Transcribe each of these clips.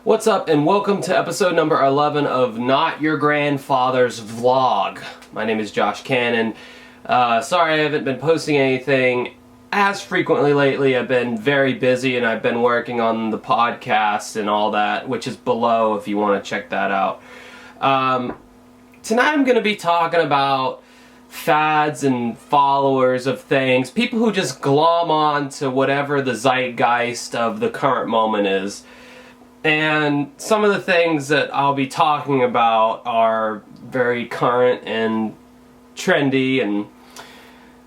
What's up, and welcome to episode number 11 of Not Your Grandfather's Vlog. My name is Josh Cannon. Sorry I haven't been posting anything as frequently lately. I've been very busy and I've been working on the podcast and all that, which is below if you want to check that out. Tonight I'm going to be talking about fads and followers of things, people who just glom on to whatever the zeitgeist of the current moment is. And some of the things that I'll be talking about are very current and trendy. And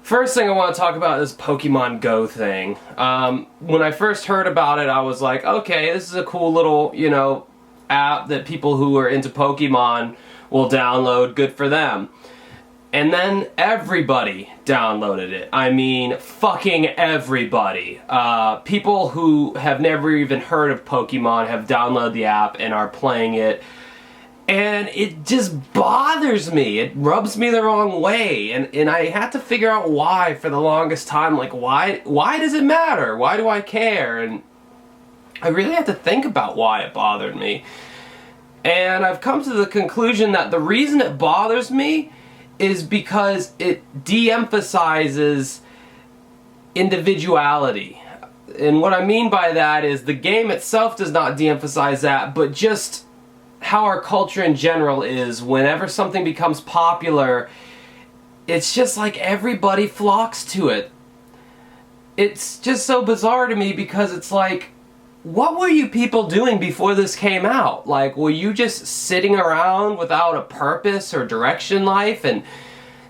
first thing I want to talk about is Pokemon Go thing. When I first heard about it, I was like, okay, this is a cool little, app that people who are into Pokemon will download. Good for them. And then everybody downloaded it. I mean, fucking everybody. People who have never even heard of Pokemon have downloaded the app and are playing it. And it just bothers me. It rubs me the wrong way. And I had to figure out why for the longest time. Like, why does it matter? Why do I care? And I really had to think about why it bothered me. And I've come to the conclusion that the reason it bothers me is because it de-emphasizes individuality. And what I mean by that is the game itself does not de-emphasize that, but just how our culture in general is. Whenever something becomes popular, it's just like everybody flocks to it. It's just so bizarre to me because it's like, what were you people doing before this came out? Like, were you just sitting around without a purpose or direction in life, and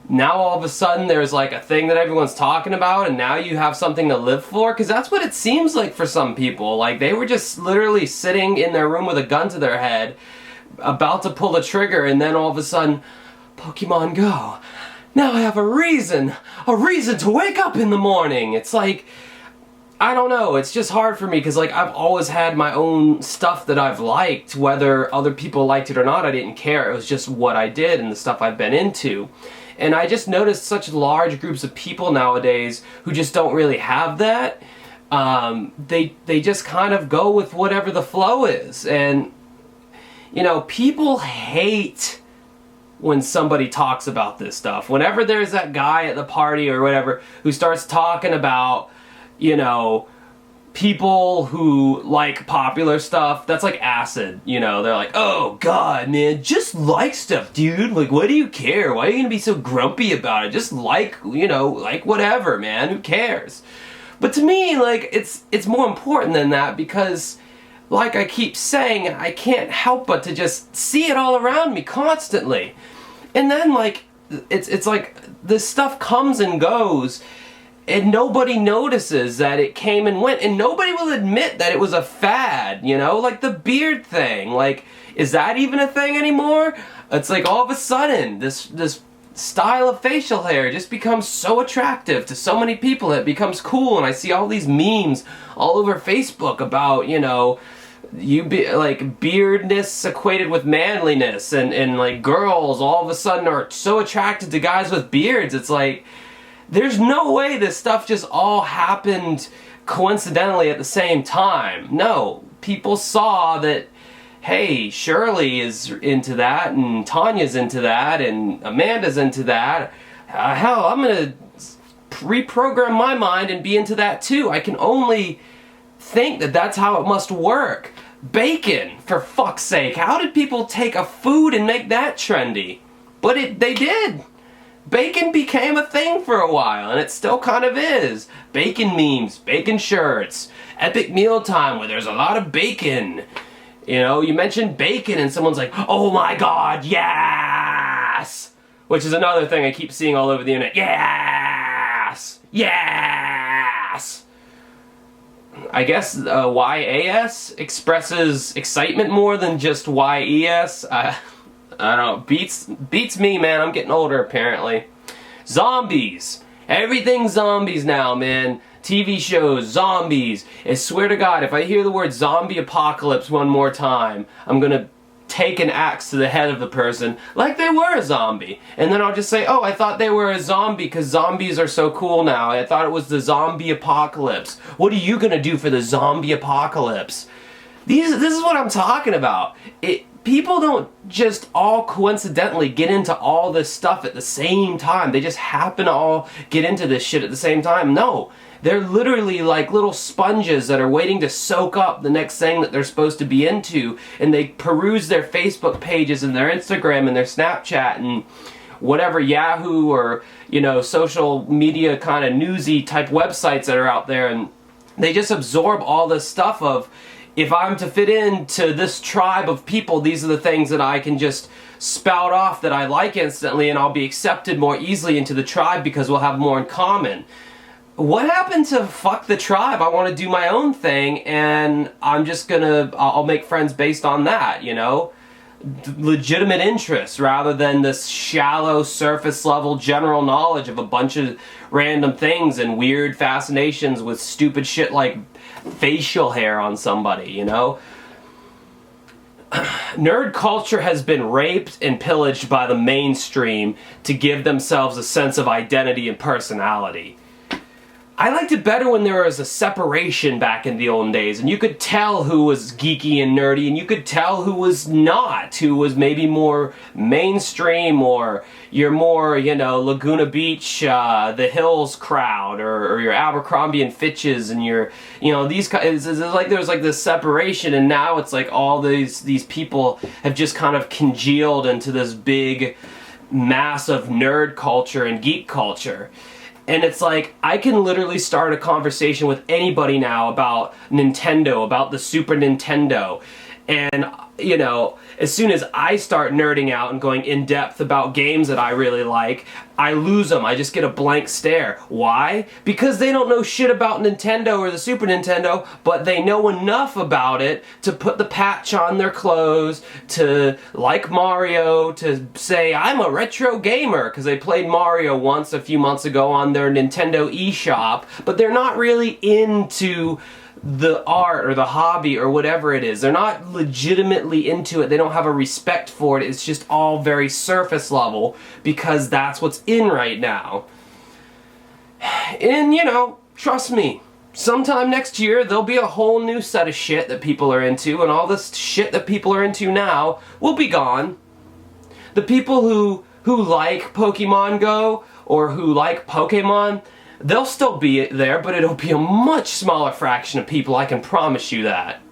now all of a sudden there's like a thing that everyone's talking about and now you have something to live for? Because that's what it seems like for some people. Like, they were just literally sitting in their room with a gun to their head, about to pull the trigger, and then all of a sudden, Pokemon Go. Now I have a reason to wake up in the morning. It's like, I don't know, it's just hard for me because, like, I've always had my own stuff that I've liked. Whether other people liked it or not, I didn't care. It was just what I did and the stuff I've been into. And I just noticed such large groups of people nowadays who just don't really have that. They just kind of go with whatever the flow is. And, people hate when somebody talks about this stuff. Whenever there's that guy at the party or whatever who starts talking about, people who like popular stuff, that's like acid, they're like, oh god, man, just like stuff, dude, like, what do you care? Why are you gonna be so grumpy about it? Just like whatever, man, who cares? But to me, like, it's more important than that, because like I keep saying, I can't help but to just see it all around me constantly. And then, like, it's like this stuff comes and goes, and nobody notices that it came and went, and nobody will admit that it was a fad, like the beard thing. Like, is that even a thing anymore? It's like all of a sudden, this style of facial hair just becomes so attractive to so many people, it becomes cool, and I see all these memes all over Facebook about, like beardness equated with manliness, and like girls all of a sudden are so attracted to guys with beards. It's like, there's no way this stuff just all happened coincidentally at the same time. No, people saw that, hey, Shirley is into that, and Tanya's into that, and Amanda's into that. Hell, I'm gonna reprogram my mind and be into that too. I can only think that that's how it must work. Bacon, for fuck's sake. How did people take a food and make that trendy? But they did. Bacon became a thing for a while, and it still kind of is. Bacon memes, bacon shirts, epic mealtime where there's a lot of bacon. You mention bacon and someone's like, oh my god, yes! Which is another thing I keep seeing all over the internet. Yes! Yes! I guess YAS expresses excitement more than just YES. I don't know, beats me, man. I'm getting older, apparently. Zombies. Everything's zombies now, man. TV shows, zombies. I swear to God, if I hear the word zombie apocalypse one more time, I'm gonna take an axe to the head of the person like they were a zombie. And then I'll just say, oh, I thought they were a zombie because zombies are so cool now. I thought it was the zombie apocalypse. What are you gonna do for the zombie apocalypse? This is what I'm talking about. People don't just all coincidentally get into all this stuff at the same time. They just happen to all get into this shit at the same time. No. They're literally like little sponges that are waiting to soak up the next thing that they're supposed to be into, and they peruse their Facebook pages and their Instagram and their Snapchat and whatever Yahoo or, you know, social media kind of newsy type websites that are out there, and they just absorb all this stuff of, if I'm to fit into this tribe of people, these are the things that I can just spout off that I like instantly, and I'll be accepted more easily into the tribe because we'll have more in common. What happened to fuck the tribe? I want to do my own thing, and I'll make friends based on that, you know? Legitimate interests rather than this shallow surface level general knowledge of a bunch of random things and weird fascinations with stupid shit like facial hair on somebody, you know? Nerd culture has been raped and pillaged by the mainstream to give themselves a sense of identity and personality. I liked it better when there was a separation back in the olden days, and you could tell who was geeky and nerdy, and you could tell who was not, who was maybe more mainstream, or your more, you know, Laguna Beach, the Hills crowd, or your Abercrombie and Fitches, and your, you know, these guys. It's like there was like this separation, and now it's like all these people have just kind of congealed into this big mass of nerd culture and geek culture. And it's like, I can literally start a conversation with anybody now about Nintendo, about the Super Nintendo. And, you know, as soon as I start nerding out and going in depth about games that I really like, I lose them. I just get a blank stare. Why? Because they don't know shit about Nintendo or the Super Nintendo, but they know enough about it to put the patch on their clothes, to like Mario, to say, I'm a retro gamer, because they played Mario once a few months ago on their Nintendo eShop, but they're not really into the art or the hobby or whatever it is. They're not legitimately into it. They don't have a respect for it. It's just all very surface level because that's what's in right now. And, you know, trust me, sometime next year there'll be a whole new set of shit that people are into, and all this shit that people are into now will be gone. The people who like Pokemon Go or who like Pokemon, they'll still be there, but it'll be a much smaller fraction of people, I can promise you that.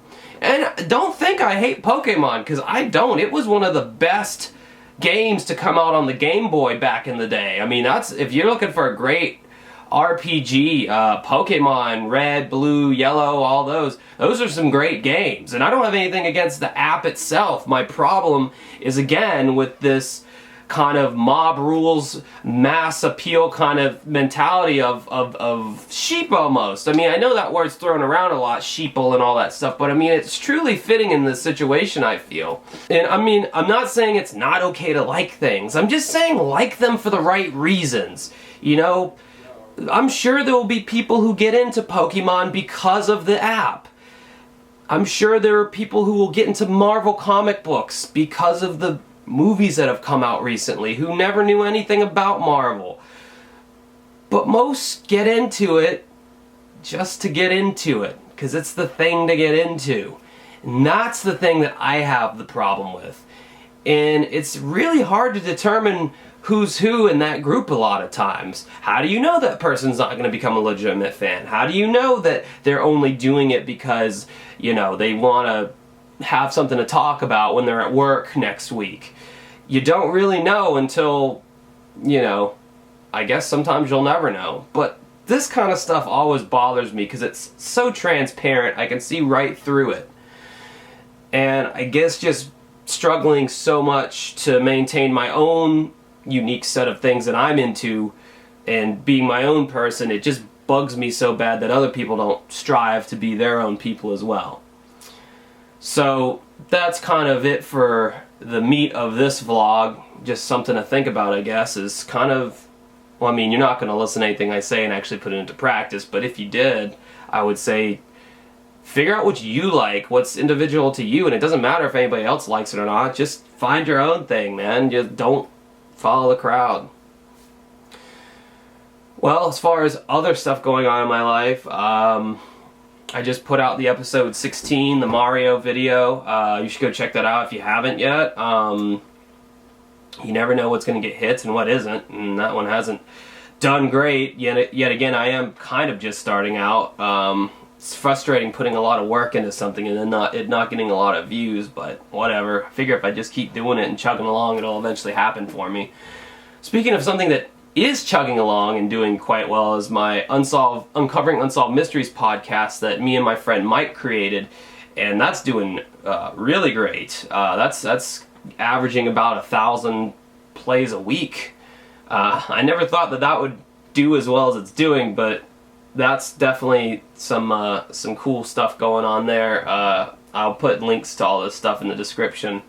And don't think I hate Pokemon, because I don't. It was one of the best games to come out on the Game Boy back in the day. I mean, that's, if you're looking for a great RPG, Pokemon, Red, Blue, Yellow, all those are some great games. And I don't have anything against the app itself. My problem is, again, with this kind of mob rules, mass appeal kind of mentality of sheep almost. I mean, I know that word's thrown around a lot, sheeple and all that stuff, but I mean, it's truly fitting in this situation, I feel. And I mean, I'm not saying it's not okay to like things. I'm just saying like them for the right reasons. You know, I'm sure there will be people who get into Pokemon because of the app. I'm sure there are people who will get into Marvel comic books because of the movies that have come out recently, who never knew anything about Marvel. But most get into it just to get into it, because it's the thing to get into. And that's the thing that I have the problem with. And it's really hard to determine who's who in that group a lot of times. How do you know that person's not going to become a legitimate fan? How do you know that they're only doing it because, you know, they want to have something to talk about when they're at work next week? You don't really know until, you know, I guess sometimes you'll never know. But this kind of stuff always bothers me because it's so transparent. I can see right through it. And I guess just struggling so much to maintain my own unique set of things that I'm into and being my own person, it just bugs me so bad that other people don't strive to be their own people as well. So that's kind of it for the meat of this vlog. Just something to think about, I guess, is kind of, well, I mean, you're not going to listen to anything I say and actually put it into practice, but if you did, I would say figure out what you like, what's individual to you, and it doesn't matter if anybody else likes it or not. Just find your own thing, man. Just don't follow the crowd. Well, as far as other stuff going on in my life, I just put out the episode 16, the Mario video. You should go check that out if you haven't yet. You never know what's going to get hits and what isn't, and that one hasn't done great. Yet again, I am kind of just starting out. It's frustrating putting a lot of work into something and then not getting a lot of views, but whatever. I figure if I just keep doing it and chugging along, it'll eventually happen for me. Speaking of something that is chugging along and doing quite well is my Uncovering Unsolved Mysteries podcast that me and my friend Mike created, and that's doing really great. That's averaging about 1,000 plays a week. I never thought that would do as well as it's doing, but that's definitely some cool stuff going on there. I'll put links to all this stuff in the description.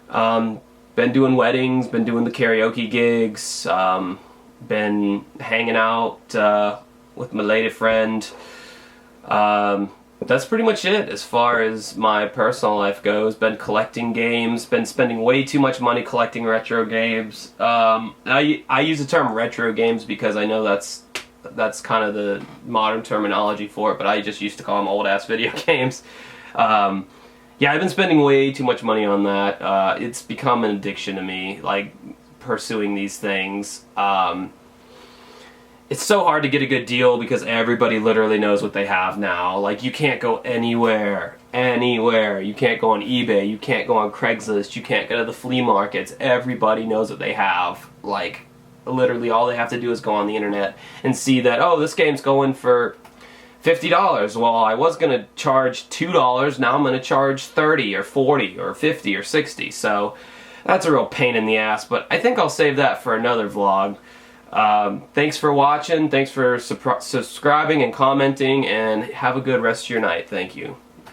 Been doing weddings, been doing the karaoke gigs, been hanging out with my lady friend. That's pretty much it as far as my personal life goes. Been collecting games, been spending way too much money collecting retro games. I use the term retro games because I know that's kind of the modern terminology for it, but I just used to call them old-ass video games. Yeah, I've been spending way too much money on that. It's become an addiction to me, like, pursuing these things. It's so hard to get a good deal because everybody literally knows what they have now. Like, you can't go anywhere. You can't go on eBay, you can't go on Craigslist, you can't go to the flea markets. Everybody knows what they have. Like, literally all they have to do is go on the internet and see that, oh, this game's going for $50. Well, I was going to charge $2, now I'm going to charge 30 or 40 or 50 or 60. So that's a real pain in the ass, but I think I'll save that for another vlog. Thanks for watching, thanks for subscribing and commenting, and have a good rest of your night. Thank you.